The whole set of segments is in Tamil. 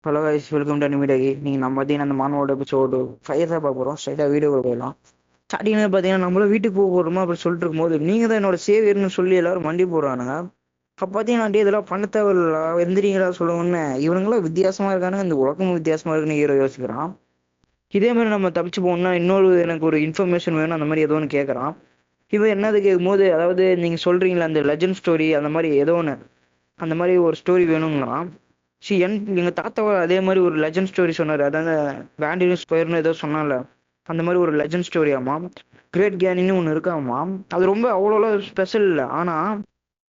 ஹலோ கைஸ், வெல்கம் டு அனிமிடகி. நீங்கள் நம்ம பார்த்தீங்கன்னா அந்த மானோட எபிசோடு 5 தான் பார்க்க போகிறோம். ஸ்ட்ரைட்டாக வீடியோ போயிடலாம். ஸ்டார்டிங்கில் பார்த்தீங்கன்னா நம்மளும் வீட்டுக்கு போக போகிறோமா அப்படி சொல்லிட்டு இருக்கும்போது நீங்கள் தான் என்னோட சேவியர்னு சொல்லி எல்லாரும் மண்டி போடுறானுங்க. அப்போ பார்த்தீங்கன்னா இதெல்லாம் பண்ண தேவையில்ல, எந்திரிங்களா சொல்லுவோன்னு இவனுங்களாம் வித்தியாசமாக இருக்கானுங்க. இந்த உலகமும் வித்தியாசமாக இருக்குன்னு ஹீரோ யோசிக்கிறான். இதே மாதிரி நம்ம தப்பிச்சு போகணும்னா இன்னொரு எனக்கு ஒரு இன்ஃபர்மேஷன் வேணும், அந்த மாதிரி ஏதோ ஒன்று கேட்குறான். இவன் என்னது கேட்கும்போது, அதாவது நீங்கள் சொல்கிறீங்களா அந்த லெஜண்ட் ஸ்டோரி அந்த மாதிரி ஏதோ ஒன்று, அந்த மாதிரி ஒரு ஸ்டோரி வேணுங்கிறான். எங்க தாத்தா அதே மாதிரி ஒரு லெஜண்ட் ஸ்டோரி சொன்னாரு. அதாவது வேண்டியன் ஸ்கொயர்னு ஏதோ சொன்னால, அந்த மாதிரி ஒரு லெஜண்ட் ஸ்டோரி ஆமா. கிரேட் கேனின்னு ஒன்று இருக்காமா. அது ரொம்ப அவ்வளோ ஸ்பெஷல் இல்லை. ஆனா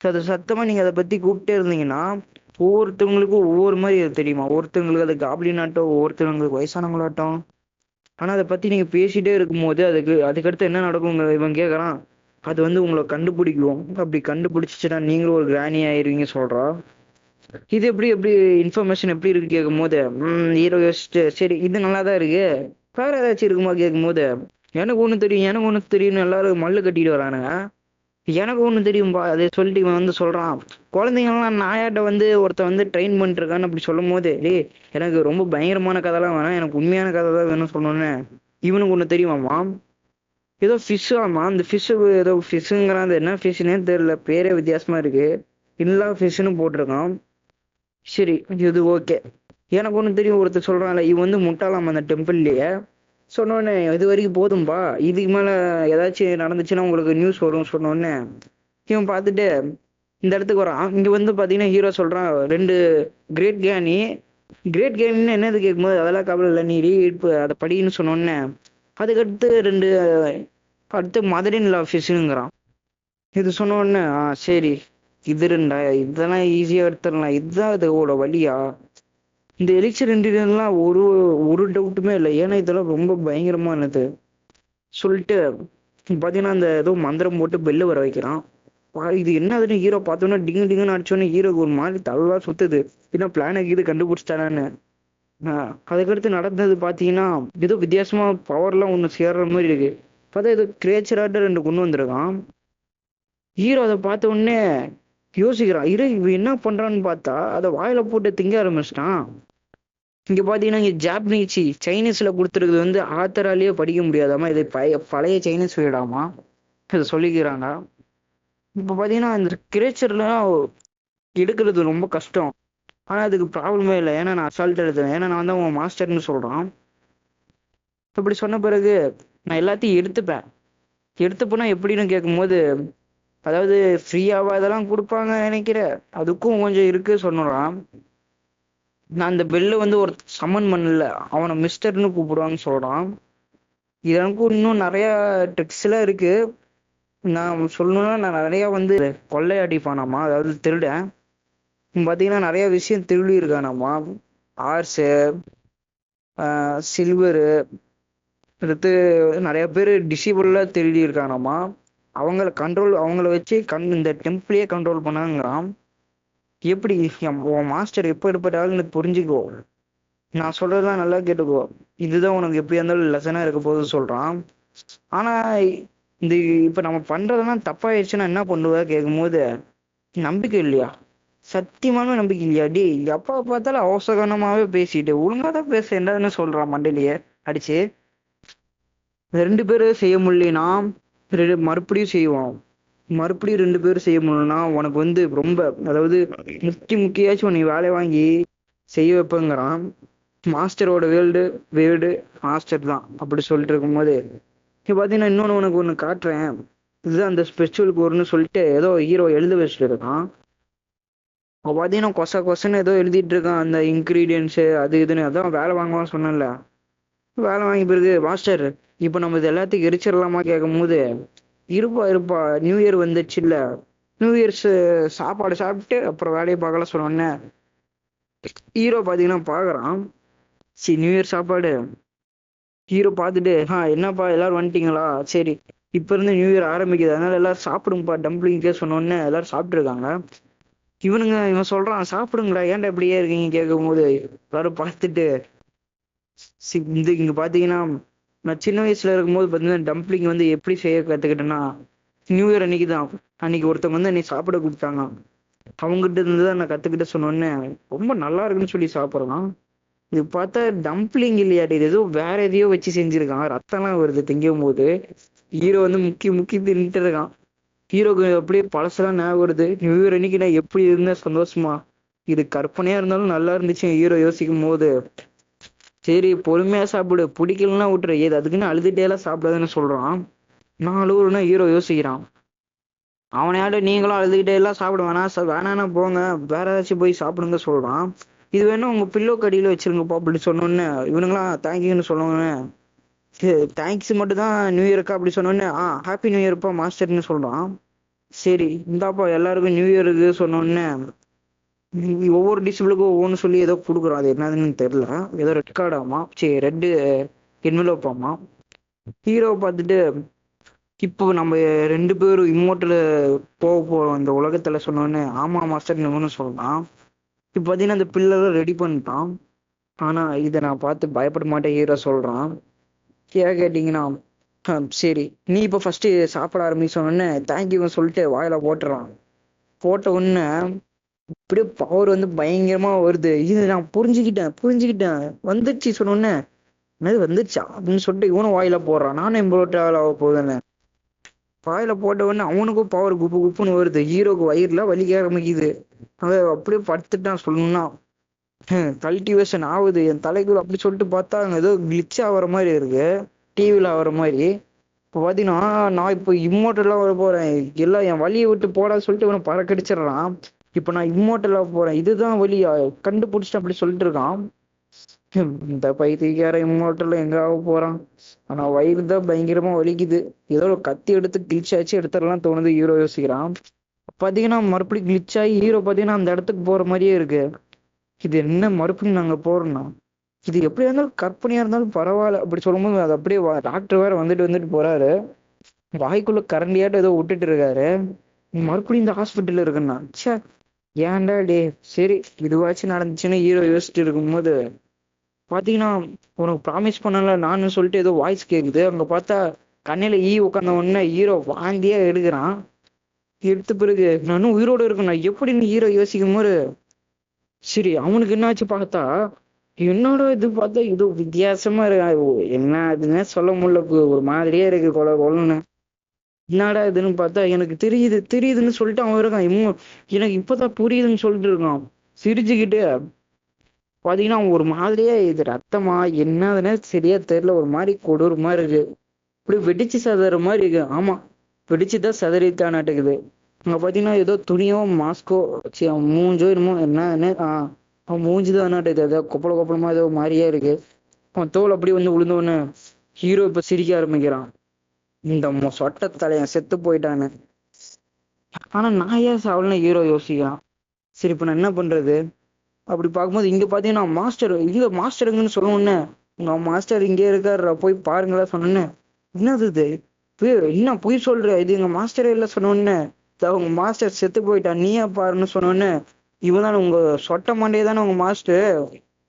அது சத்தமா நீங்க அதை பத்தி கூப்பிட்டே இருந்தீங்கன்னா ஒவ்வொருத்தவங்களுக்கும் ஒவ்வொரு மாதிரி அது தெரியுமா. ஒருத்தவங்களுக்கு அது காப்ளின் ஆட்டம், ஒவ்வொருத்தவங்களுக்கு வயசானவங்களாட்டம். ஆனா அதை பத்தி நீங்க பேசிட்டே இருக்கும்போது அதுக்கடுத்து என்ன நடக்கும் இவன் கேட்கறான். அது வந்து உங்களை கண்டுபிடிக்கும். அப்படி கண்டுபிடிச்சிச்சுன்னா நீங்களும் ஒரு கிராணி ஆயிருவீங்க சொல்றா. இது எப்படி எப்படி இன்ஃபர்மேஷன் எப்படி இருக்கு கேட்கும் போது ஹீரோ யோசிச்சுட்டு, சரி இது நல்லா தான் இருக்கு, வேற ஏதாச்சும் இருக்குமா கேட்கும் போது, எனக்கு ஒண்ணு தெரியும் எனக்கு ஒண்ணு தெரியும்னு எல்லாரும் மல்லு கட்டிட்டு வரானுங்க. எனக்கு ஒண்ணு தெரியும்பா அதை சொல்லிட்டு இவன் வந்து சொல்றான். குழந்தைங்கலாம் நாயாட்ட வந்து ஒருத்த வந்து ட்ரெயின் பண்ணிட்டு இருக்கான்னு அப்படி சொல்லும் போது, டேய் எனக்கு ரொம்ப பயங்கரமான கதைலாம் வேணாம், எனக்கு உண்மையான கதை தான் வேணும்னு சொன்னோன்னே இவனுக்கு ஒண்ணு தெரியுமாமா. ஏதோ ஃபிஷ் ஆமா. அந்த ஃபிஷ் ஏதோ ஃபிஷ்ங்கிறான். அது என்ன ஃபிஷ்னே தெரியல, பேரே வித்தியாசமா இருக்கு. இல்லா ஃபிஷ்னு போட்டிருக்கான். சரி, இது ஓகே. எனக்கு ஒண்ணு தெரியும், ஒருத்தர் சொல்றான்ல இவன் வந்து முட்டாளாம் அந்த டெம்பிள்லயே சொன்னோடனே, இது வரைக்கும் போதும்பா, இதுக்கு மேல ஏதாச்சும் நடந்துச்சுன்னா உங்களுக்கு நியூஸ் வரும் சொன்னோடனே இவன் பார்த்துட்டு இந்த இடத்துக்கு வரான். இங்க வந்து பாத்தீங்கன்னா ஹீரோ சொல்றான், ரெண்டு கிரேட் கேனி. கிரேட் கேனின்னு என்னது கேட்கும்போது, அதெல்லாம் கவலை இல்லை, நீ ரீட் அதை படின்னு சொன்னோடனே அதுக்கடுத்து ரெண்டு அடுத்து மதர் இன் லா ஃபிஷ்ங்கிறான். இது சொன்ன உடனே சரி, இது ரெண்டா, இதெல்லாம் ஈஸியா எடுத்துடலாம், இதுதான் இதோட வழியா. இந்த எலிக்சர் இன்டீரியர்லாம் ஒரு ஒரு டவுட்டுமே இல்லை, ஏன்னா இதெல்லாம் ரொம்ப பயங்கரமானது சொல்லிட்டு பாத்தீங்கன்னா அந்த ஏதோ மந்திரம் போட்டு பெல்லு வர வைக்கிறான். இது என்னதுன்னு ஹீரோ பார்த்தோன்னா டிங்கு டிங்குன்னு அடிச்சோன்னே ஹீரோக்கு ஒரு மாதிரி தலைவா சுத்துது. ஏன்னா பிளான இது கண்டுபிடிச்சிட்டானு. அதுக்கடுத்து நடந்தது பாத்தீங்கன்னா ஏதோ வித்தியாசமா பவர்லாம் ஒண்ணு சேர்ற மாதிரி இருக்கு. பார்த்தா ஏதோ கிரேச்சராட்ட ரெண்டு கொண்டு வந்திருக்கான். ஹீரோ அதை பார்த்த உடனே யோசிக்கிறான், இவன் என்ன பண்றான்னு பார்த்தா அதை வாயில போட்டு திங்க ஆரம்பிச்சிட்டான். இங்க பாத்தீங்கன்னா இங்க ஜாப்பனீஸ் சைனீஸ்ல கொடுத்துருக்குது வந்து ஆத்தராலேயே படிக்க முடியாதாமா, இது பழைய சைனீஸ் வீடாமா, இதை சொல்லிக்கிறாங்க. இப்ப பாத்தீங்கன்னா இந்த கிரேச்சர்லாம் எடுக்கிறது ரொம்ப கஷ்டம். ஆனா அதுக்கு ப்ராப்ளமே இல்லை, ஏன்னா நான் அசால்ட் எடுத்தேன், ஏன்னா நான் வந்து அவன் மாஸ்டர்னு சொல்றான். இப்படி சொன்ன பிறகு நான் எல்லாத்தையும் எடுத்துப்பேன். எடுத்துப்போனா எப்படின்னு கேட்கும்போது, அதாவது ஃப்ரீயாவா இதெல்லாம் கொடுப்பாங்க நினைக்கிற, அதுக்கும் கொஞ்சம் இருக்கு சொன்னான். நான் அந்த பெல்லு வந்து ஒரு சம்மன் பண்ணல, அவனை மிஸ்டர்னு கூப்பிடுவான்னு சொல்றான். எனக்கும் இன்னும் நிறைய ட்ரிக்ஸ் எல்லாம் இருக்கு. நான் சொல்லணும்னா நான் நிறைய வந்து கொள்ளையடிப்பானாமா, அதாவது திருடன். பாத்தீங்கன்னா நிறைய விஷயம் திருடி இருக்கானாமா. ஆர்ஸு, சில்வரு, அடுத்து நிறைய பேர் டிசேபிள்ல திருடி இருக்கானாமா. அவங்கள வச்சு இந்த டெம்பிளையே கண்ட்ரோல் பண்ணாங்கிறான். எப்படி உன் மாஸ்டர் எப்போ எடுப்பட்டாலும் எனக்கு புரிஞ்சுக்கோ, நான் சொல்றதுதான் நல்லா கேட்டுக்கோ, இதுதான் உனக்கு எப்படியா இருந்தாலும் லெசனா இருக்க போகுதுன்னு சொல்றான். ஆனா இந்த இப்ப நம்ம பண்றதெல்லாம் தப்பாயிடுச்சுன்னா என்ன பண்ணுவ கேட்கும்போது, நம்பிக்கை இல்லையா, சத்தியமான நம்பிக்கை இல்லையா. டி அப்பா பார்த்தாலும் அவசகனமாவே பேசிட்டு ஒழுங்காதான் பேச என்னன்னு சொல்றான் மண்டையிலேயே அடிச்சு. ரெண்டு பேரும் செய்ய முடியலனா மறுபடியும் செய்வோம். மறுபடியும் ரெண்டு பேரும் செய்ய முடியலன்னா உனக்கு வந்து ரொம்ப, அதாவது முக்கியாச்சும் நீ வேலை வாங்கி செய்ய வைப்பங்கிறான். மாஸ்டரோட வேர்டு மாஸ்டர் தான் அப்படி சொல்லிட்டு இருக்கும்போது, இப்போ பார்த்தீங்கன்னா இன்னொன்று உனக்கு ஒன்று காட்டுறேன், இதுதான் அந்த ஸ்பெஷல் கோர்னு சொல்லிட்டு ஏதோ ஹீரோ எழுத வச்சுட்டு இருக்கான். இப்போ பார்த்தீங்கன்னா கொசன்னு ஏதோ எழுதிட்டு இருக்கான், அந்த இன்கிரீடியன்ஸு அது இதுன்னு. அதான் வேலை வாங்குவான்னு சொன்னேன்ல. வேலை வாங்கி பிறகு மாஸ்டர் இப்போ நம்ம இது எல்லாத்துக்கும் எரிச்சிடலாமா கேட்கும் போது, இருப்பா நியூ இயர் வந்துச்சு இல்ல, நியூ இயர்ஸ் சாப்பாடு சாப்பிட்டு அப்புறம் வேலையை பார்க்கலாம் சொன்னோன்னே ஹீரோ பார்த்தீங்கன்னா பார்க்குறான். நியூ இயர் சாப்பாடு. ஹீரோ பார்த்துட்டு, என்னப்பா எல்லாரும் வந்துட்டீங்களா, சரி இப்ப இருந்து நியூ இயர் ஆரம்பிக்குது, அதனால எல்லாரும் சாப்பிடுங்கப்பா டம்ப்ளிங்கே சொன்னோன்னே எல்லாரும் சாப்பிட்டு இருக்காங்க. இவன் சொல்றான், சாப்பிடுங்களா ஏன்டா இப்படியே இருக்கீங்க கேட்கும் போது எல்லாரும் பார்த்துட்டு, இங்க பாத்தீங்கன்னா நான் சின்ன வயசுல இருக்கும்போது பாத்தீங்கன்னா டம்ப்ளிங் வந்து எப்படி செய்ய கத்துக்கிட்டேன்னா, நியூ இயர் அன்னைக்குதான். அன்னைக்கு ஒருத்தவங்க வந்து அன்னைக்கு சாப்பிட கொடுத்தாங்க, அவங்ககிட்ட இருந்து தான் நான் கத்துக்கிட்ட சொன்னோன்னே ரொம்ப நல்லா இருக்குன்னு சொல்லி சாப்பிடலாம். இது பார்த்தா டம்ப்ளிங் இல்லையாட்டி, இது ஏதோ வேற எதையோ வச்சு செஞ்சிருக்கான். ரத்தம்லாம் வருது திங்கும் போது. ஹீரோ வந்து முக்கி முக்கி தின்னுட்டு இருக்கான். ஹீரோக்கு அப்படியே பழசெல்லாம் ஞாபகம் வருது. நியூ இயர் அன்னைக்கு நான் எப்படி இருந்தேன் சந்தோஷமா, இது கற்பனையா இருந்தாலும் நல்லா இருந்துச்சு ஹீரோ யோசிக்கும் போது. சரி பொறுமையா சாப்பிடு, பிடிக்கலன்னா விட்டுரு, ஏது அதுக்குன்னு அழுதுட்டே எல்லாம் சாப்பிடாதுன்னு சொல்றான். நான் அழுகுறேன்னா ஹீரோ யோசிக்கிறான். அவனையாடு நீங்களும் அழுதுகிட்டே எல்லாம் சாப்பிட வேணாம், வேணான்னா போங்க, வேற ஏதாச்சும் போய் சாப்பிடுங்க சொல்றான். இது வேணா உங்க பில்லோ கடியில வச்சிருங்கப்பா அப்படி சொன்னோன்னு இவனுங்களாம் தேங்க்யூன்னு சொல்லுவாங்க. தேங்க்ஸ் மட்டும் தான் நியூ இயருக்கா அப்படி சொன்னோன்னே ஹாப்பி நியூ இயர்ப்பா மாஸ்டர்னு சொல்றான். சரி இந்தாப்பா எல்லாருக்கும் நியூ இயருக்கு சொன்னோன்னே ஒவ்வொரு டிசபிளுக்கும் ஒவ்வொன்று சொல்லி ஏதோ கொடுக்குறோம். அது என்னதுன்னு தெரியல. ஏதோ ரெட் கார்டாமா, சரி ரெட்டு என்வலோப்பாமா. ஹீரோவை பார்த்துட்டு இப்போ நம்ம 2 பேரும் இம்மோட்டல போக போறோம் இந்த உலகத்துல சொன்னோன்னு ஆமா மாஸ்டர் சொல்லலாம். இப்ப பாத்தீங்கன்னா அந்த பில்லெல்லாம் ரெடி பண்ணிட்டான். ஆனா இதை நான் பார்த்து பயப்பட மாட்டேன் ஹீரோ சொல்றான். கேட்டீங்கன்னா சரி நீ இப்போ ஃபர்ஸ்ட் சாப்பிட ஆரம்பிச்சோன்னு தேங்க்யூ சொல்லிட்டு வாயில போட்டுறான். போட்ட உடனே இப்படியே பவர் வந்து பயங்கரமா வருது. இது நான் புரிஞ்சுக்கிட்டேன் வந்துருச்சு சொன்னோன்னே என்னது வந்துருச்சா அப்படின்னு சொல்லிட்டு இவனும் வாயில போடுறான். நானும் இம்போர்ட் ஆக போகுதுன்னு வாயில போட்ட உடனே அவனுக்கும் பவர் குப்பு குப்புன்னு வருது. ஹீரோக்கு வயிறுல வலிக்க ஆரம்பிக்குது. அவன் அப்படியே படுத்துட்டான். சொல்லணும்னா கல்டிவேஷன் ஆகுது என் தலைக்குள்ள அப்படி சொல்லிட்டு பார்த்தா அங்க ஏதோ கிளிச் ஆகிற மாதிரி இருக்கு, டிவில ஆகிற மாதிரி. இப்போ பாத்தீங்கன்னா நான் இப்போ இம்மோட்டெல்லாம் வர போறேன், எல்லாம் என் வழியை விட்டு போடா சொல்லிட்டு இவனை பறக்கடிச்சிடறான். இப்போ நான் இம்மோட்டலாக போறேன், இதுதான் வழி கண்டுபிடிச்சிட்டு அப்படி சொல்லிட்டு இருக்கான். இந்த பைத்தியக்கார இம்மோட்டல் எங்க ஆக போறான். ஆனா வயிறு தான் பயங்கரமா வலிக்குது. ஏதோ ஒரு கத்தி எடுத்து கிளிச் ஆச்சு எடுத்துடலாம் தோணுது ஹீரோ யோசிக்கிறான். பாத்தீங்கன்னா மறுபடியும் கிளிச் ஆகி ஹீரோ பாத்தீங்கன்னா அந்த இடத்துக்கு போற மாதிரியே இருக்கு. இது என்ன மறுபடியும் நாங்க போறோம்னா இது எப்படியா இருந்தாலும் கற்பனையா இருந்தாலும் பரவாயில்ல அப்படி சொல்லும்போது அது அப்படியே டாக்டர் வேற வந்துட்டு போறாரு. வாய்க்குள்ள கரண்டியாட்டம் ஏதோ விட்டுட்டு இருக்காரு. மறுபடியும் இந்த ஹாஸ்பிட்டல் இருக்குன்னா ச்சே ஏன்டா டே. சரி இதுவாச்சும் நடந்துச்சுன்னு ஹீரோ யோசிச்சுட்டு இருக்கும்போது பாத்தீங்கன்னா உனக்கு ப்ராமிஸ் பண்ணல நான்னு சொல்லிட்டு ஏதோ வாய்ஸ் கேக்குது. அங்க பார்த்தா கண்ணில உட்கார்ந்த உடனே ஹீரோ வாந்தியா எடுக்கிறான். எடுத்த பிறகு நானும் உயிரோட இருக்கேன் நான் எப்படின்னு ஹீரோ யோசிக்கும் போது சரி அவனுக்கு என்னாச்சு பார்த்தா என்னோட இது பார்த்தா இது வித்தியாசமா இருக்கு. என்ன அதுன்னு சொல்ல முடியல, ஒரு மாதிரியே இருக்கு கொலை கொலன்னு. என்னடா இதுன்னு பார்த்தா எனக்கு தெரியுதுன்னு சொல்லிட்டு அவன் இருக்கான். எனக்கு இப்பதான் புரியுதுன்னு சொல்லிட்டு இருக்கான் சிரிச்சுக்கிட்டு. பாத்தீங்கன்னா அவன் ஒரு மாதிரியே இது ரத்தமா என்னதுன்னு சரியா தெரியல, ஒரு மாதிரி கொடூரமா இருக்கு. இப்படி வெடிச்சு சதற மாதிரி இருக்கு. ஆமா வெடிச்சுதான் சதறித்தானாட்டுக்குது. அங்க பாத்தீங்கன்னா ஏதோ துணியோ மாஸ்கோ அவன் மூஞ்சோ என்னமோ என்னன்னு அவன் மூஞ்சுதான் நாட்டுது. ஏதோ கொப்பளமா ஏதோ மாதிரியே இருக்கு. அவன் தோல் அப்படி வந்து விழுந்தோன்னு ஹீரோ இப்ப சிரிக்க ஆரம்பிக்கிறான். இந்த சொட்ட தலையன் செத்து போயிட்டான்னு. ஆனா நான் ஏன் சாவல்னு ஹீரோ யோசிக்கிறான். சரி இப்ப நான் என்ன பண்றது அப்படி பார்க்கும்போது இங்க பாத்தீங்கன்னா மாஸ்டருங்கன்னு சொன்னோன்னு உங்க மாஸ்டர் இங்கே இருக்காரு போய் பாருங்களா சொன்னோன்னு என்னது இது என்ன பொய் சொல்ற, இது எங்க மாஸ்டரே இல்ல சொன்னோன்னு உங்க மாஸ்டர் செத்து போயிட்டான் நீயா பாருன்னு சொன்னோன்னு இவன் தானே உங்க சொட்ட மாண்டே தானே உங்க மாஸ்டர்,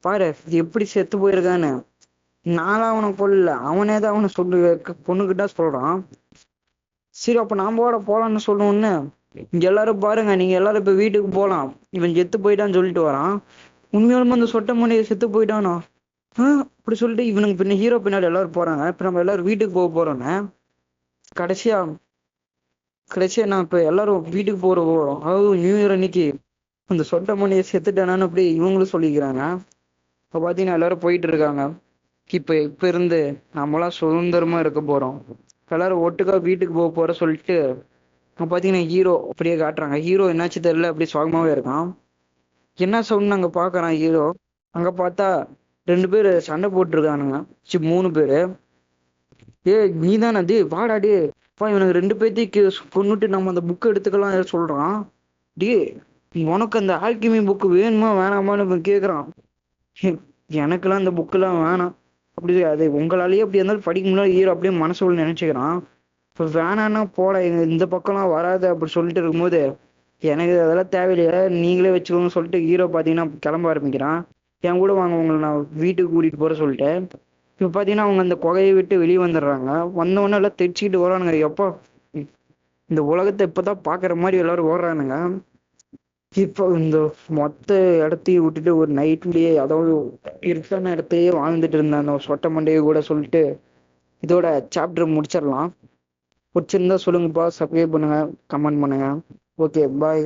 பாரு எப்படி செத்து போயிருக்கான்னு. நான்லாம் அவனை கொல்லல, அவனே தான் அவனை பொண்ணுகிட்ட சொல்றான். சரி அப்ப நாம போலான்னு சொல்லணும்னு இங்க எல்லாரும் பாருங்க, நீங்க எல்லாரும் இப்ப வீட்டுக்கு போலாம், இவன் செத்து போயிட்டான்னு சொல்லிட்டு வரான். உண்மையாலுமே அந்த சொட்ட மண்டையை செத்து போயிட்டானா அப்படி சொல்லிட்டு இவனுக்கு பின்ன ஹீரோ பின்னாடி எல்லாரும் போறாங்க. இப்ப நம்ம எல்லாரும் வீட்டுக்கு போறோன்னு கடைசியா நான் இப்ப எல்லாரும் வீட்டுக்கு போறோம். அதாவது நியூ இயர் அன்னைக்கு அந்த சொட்ட மண்டையை செத்துட்டானான்னு அப்படி இவங்களும் சொல்லிக்கிறாங்க. இப்ப பாத்தீங்கன்னா எல்லாரும் போயிட்டு இருக்காங்க. இப்ப இருந்து நம்மளாம் சுதந்திரமா இருக்க போறோம், எல்லாரும் ஒட்டுக்கா வீட்டுக்கு போற சொல்லிட்டு பாத்தீங்கன்னா ஹீரோ அப்படியே காட்டுறாங்க. ஹீரோ என்னாச்சு தெரியல அப்படியே சோகமாவே இருக்கான். என்ன சவுண்ட் அங்க பாக்குறான் ஹீரோ. அங்க பார்த்தா 2 பேரு சண்டை போட்டுருக்கானுங்க. 3 பேரு. நீ தானே அது வாடா டே இவனுக்கு 2 பேர்த்தையும் கொன்னுட்டு நம்ம அந்த புக் எடுத்துக்கலாம் சொல்றான். டே உனக்கு அந்த ஆல்கிமி புக் வேணுமா வேணாமான்னு கேக்குறான். எனக்கெல்லாம் அந்த புக்கெல்லாம் வேணாம் அப்படி அது உங்களாலேயே அப்படி இருந்தாலும் படிக்க முடியல ஹீரோ அப்படியே மனசுக்குள்ள நினைச்சுக்கிறான். இப்ப வேணான்னா போட இந்த பக்கம்லாம் வராது அப்படி சொல்லிட்டு இருக்கும்போது எனக்கு அதெல்லாம் தேவையில்லையா நீங்களே வச்சுக்கோங்கன்னு சொல்லிட்டு ஹீரோ பாத்தீங்கன்னா கிளம்ப ஆரம்பிக்கிறான். என் கூட வாங்க உங்களை நான் வீட்டுக்கு கூட்டிட்டு போற சொல்லிட்டு. இப்ப பாத்தீங்கன்னா அவங்க அந்த குகையை விட்டு வெளியே வந்துடுறாங்க. வந்தவொடனே எல்லாம் தெரிச்சுக்கிட்டு வரானுங்க. எப்போ இந்த உலகத்தை இப்பதான் பாக்குற மாதிரி எல்லாரும் ஓடுறானுங்க. இப்போ இந்த மொத்த இடத்தையும் விட்டுட்டு ஒரு நைட்லயே, அதாவது இருட்டான இடத்தையே வாழ்ந்துட்டு இருந்த அந்த சொட்ட மண்டையை கூட சொல்லிட்டு இதோட சாப்டர் முடிச்சிடலாம். பிடிச்சிருந்தா சொல்லுங்கப்பா, சப்ஸ்கிரைப் பண்ணுங்க, கமெண்ட் பண்ணுங்க. ஓகே, பாய்.